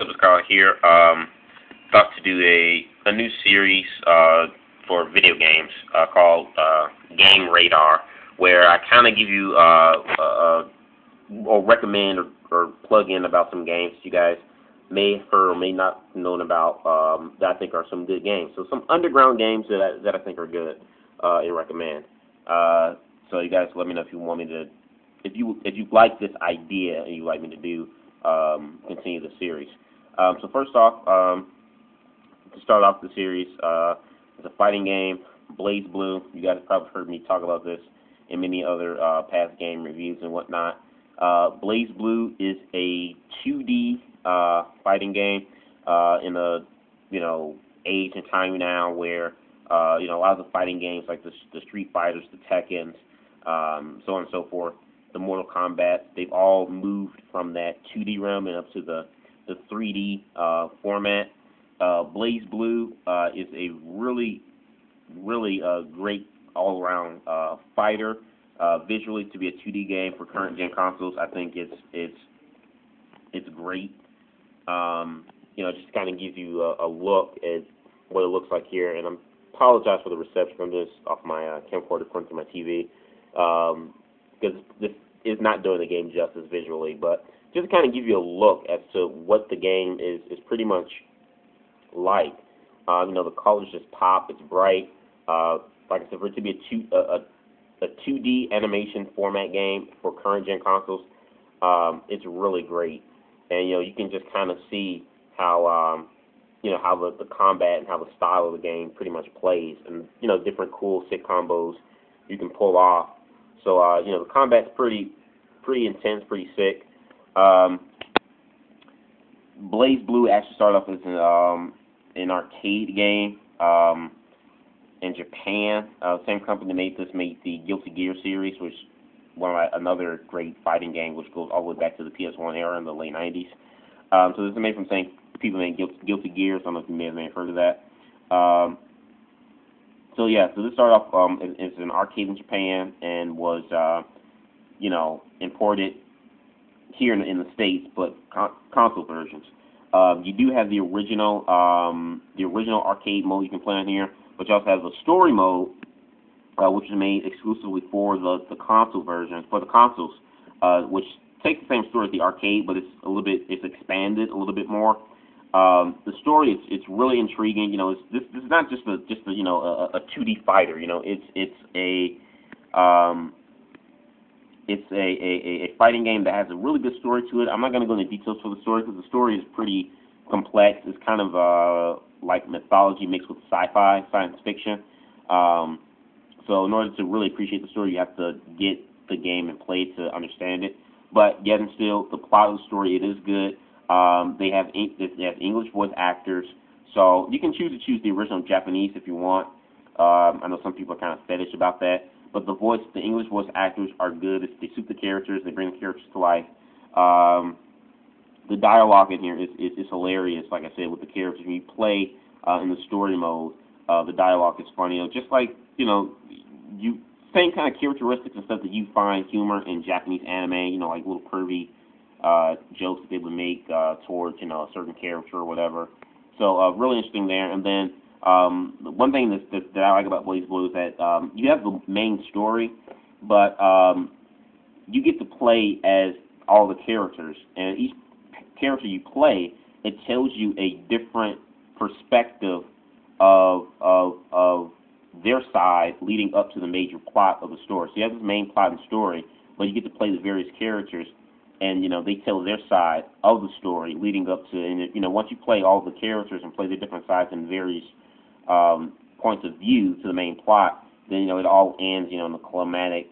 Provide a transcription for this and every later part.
This is Carl here. Thought to do a new series for video games called Game Radar, where I kind of give you or recommend or plug in about some games you guys may have heard or may not have known about that I think are some good games. So some underground games that I think are good and recommend. So you guys let me know if you want me to, if you like this idea and you like me to do continue the series. So first off, to start off the series, it's a fighting game, Blaz Blue. You guys have probably heard me talk about this in many other past game reviews and whatnot. Blaz Blue is a 2D fighting game in a age and time now where a lot of the fighting games like the Street Fighters, the Tekkens, so on and so forth, the Mortal Kombat, they've all moved from that 2D realm and up to the 3D format. Blaz Blue is a really great all-around fighter. Visually, to be a 2D game for current gen consoles, I think it's great. Just kind of gives you a look at what it looks like here. And I apologize for the reception. I'm just off my camcorder pointing to my TV because this is not doing the game justice visually, but just to kind of give you a look as to what the game is pretty much like. The colors just pop. It's bright. Like I said, for it to be a 2D animation format game for current gen consoles, it's really great. And you can just kind of see how how the combat and how the style of the game pretty much plays, and different cool sick combos you can pull off. So the combat's pretty intense, pretty sick. Blaz Blue actually started off as an arcade game in Japan. Same company that made the Guilty Gear series, which another great fighting game, which goes all the way back to the PS1 era in the late 90s. So this is made from same people made Guilty Gear. So I don't know if you may have heard of that. So this started off as an arcade in Japan and was imported here in the States, but console versions. You do have the original arcade mode you can play on here, but you also have the story mode, which is made exclusively for the console version, for the consoles, which takes the same story as the arcade, but it's expanded a little bit more. The story it's really intriguing. This is not just a 2D fighter. It's a fighting game that has a really good story to it. I'm not going to go into details for the story because the story is pretty complex. It's kind of like mythology mixed with sci-fi, science fiction. So in order to really appreciate the story, you have to get the game and play to understand it. But yet and still, the plot of the story, it is good. They have English voice actors, so you can choose the original Japanese if you want. I know some people are kind of fetish about that, but the English voice actors are good. They suit the characters. They bring the characters to life. The dialogue in here is hilarious. Like I said, with the characters, when you play in the story mode, the dialogue is funny. Just like same kind of characteristics and stuff that you find humor in Japanese anime. Like little pervy jokes that they would make towards a certain character or whatever. So really interesting there. And then one thing that I like about Blaz Blue is that you have the main story, but you get to play as all the characters, and each character you play, it tells you a different perspective of their side leading up to the major plot of the story. So you have this main plot and story, but you get to play the various characters, and they tell their side of the story leading up to, and once you play all the characters and play the different sides and various points of view to the main plot, then it all ends in the climatic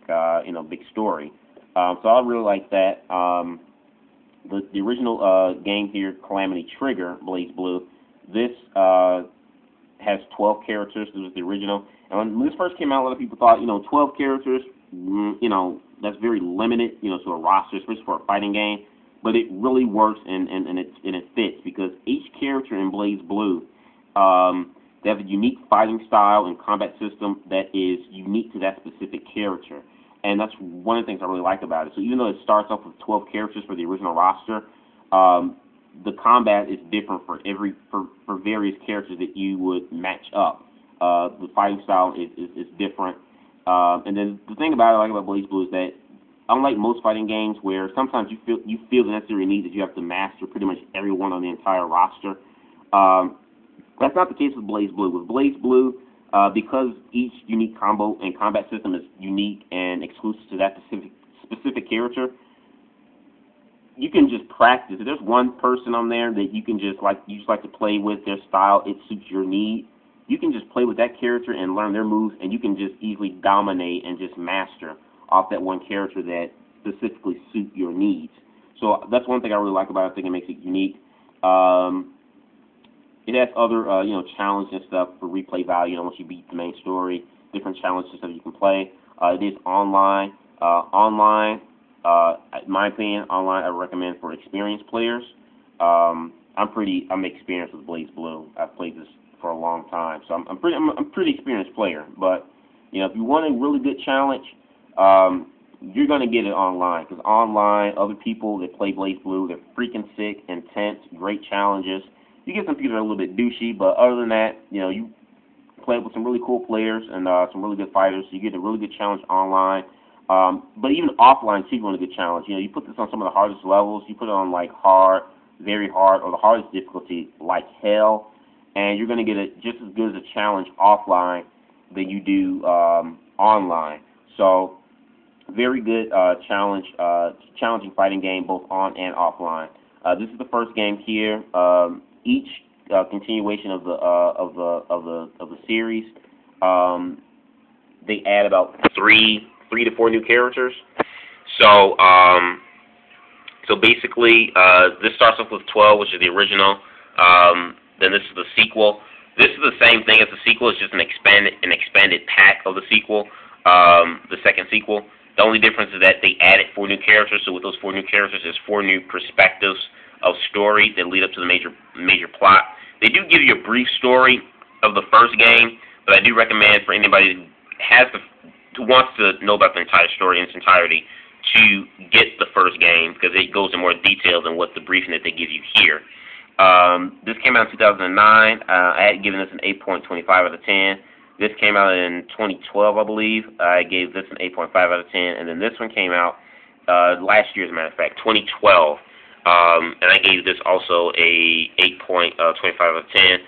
big story. So I really like that. The original game here, Calamity Trigger, Blaz Blue, this has 12 characters. This was the original. And when this first came out, a lot of people thought 12 characters, that's very limited, to a roster, especially for a fighting game. But it really works and it fits because each character in Blaz Blue, they have a unique fighting style and combat system that is unique to that specific character. And that's one of the things I really like about it. So even though it starts off with 12 characters for the original roster, the combat is different for various characters that you would match up. The fighting style is different. And then the thing about it, I like about Blaz Blue, is that unlike most fighting games where sometimes you feel the necessary need that you have to master pretty much everyone on the entire roster, that's not the case with Blaz Blue. With Blaz Blue, because each unique combo and combat system is unique and exclusive to that specific character, you can just practice. If there's one person on there that you just like to play with, their style, it suits your need, you can just play with that character and learn their moves, and you can just easily dominate and just master off that one character that specifically suit your needs. So that's one thing I really like about it. I think it makes it unique. It has other, challenges and stuff for replay value. Once you beat the main story, different challenges that you can play. It is online. In my opinion, online I recommend for experienced players. I'm experienced with Blaz Blue. I've played this for a long time, so I'm a pretty experienced player. But if you want a really good challenge, you're gonna get it online, because online, other people that play Blaz Blue, they're freaking sick, intense, great challenges. You get some people that are a little bit douchey, but other than that, you play with some really cool players and some really good fighters, so you get a really good challenge online. But even offline, too, you want a good challenge. You put this on some of the hardest levels. You put it on, like, hard, very hard, or the hardest difficulty, like hell, and you're going to get it just as good as a challenge offline than you do online. So, very good challenging fighting game, both on and offline. This is the first game here. Each continuation of the series, they add about three to four new characters. So basically, this starts off with 12, which is the original. Then this is the sequel. This is the same thing as the sequel. It's just an expanded pack of the sequel, the second sequel. The only difference is that they added 4 new characters. So with those 4 new characters, there's 4 new perspectives of story that lead up to the major plot. They do give you a brief story of the first game, but I do recommend for anybody who wants to know about the entire story in its entirety to get the first game, because it goes in more detail than what the briefing that they give you here. This came out in 2009. I had given this an 8.25 out of 10. This came out in 2012, I believe. I gave this an 8.5 out of 10, and then this one came out last year, as a matter of fact, 2012. And I gave this also a 8.25 out of 10.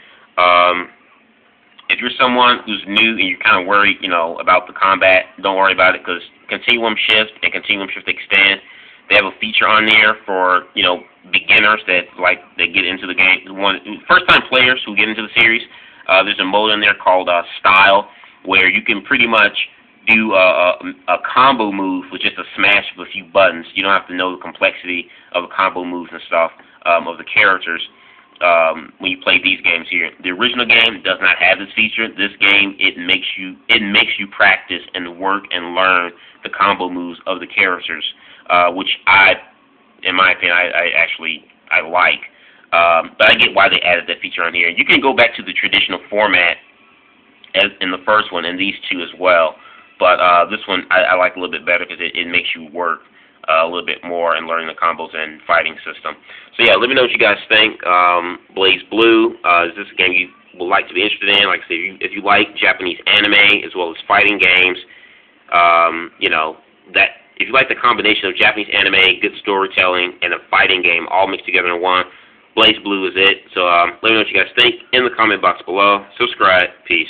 If you're someone who's new and you're kind of worried, about the combat, don't worry about it, because Continuum Shift and Continuum Shift Extend, they have a feature on there for, beginners that get into the game. First-time players who get into the series, there's a mode in there called Style, where you can pretty much do a combo move with just a smash of a few buttons. You don't have to know the complexity of the combo moves and stuff of the characters when you play these games here. The original game does not have this feature. This game, it makes you practice and work and learn the combo moves of the characters, which in my opinion, I like. But I get why they added that feature on here. You can go back to the traditional format as in the first one and these two as well. But this one I like a little bit better, because it makes you work a little bit more and learning the combos and fighting system. So yeah, let me know what you guys think. Blaz Blue, is this a game you would like to be interested in? Like I said, if you like Japanese anime as well as fighting games, if you like the combination of Japanese anime, good storytelling, and a fighting game all mixed together in one, Blaz Blue is it. So let me know what you guys think in the comment box below. Subscribe. Peace.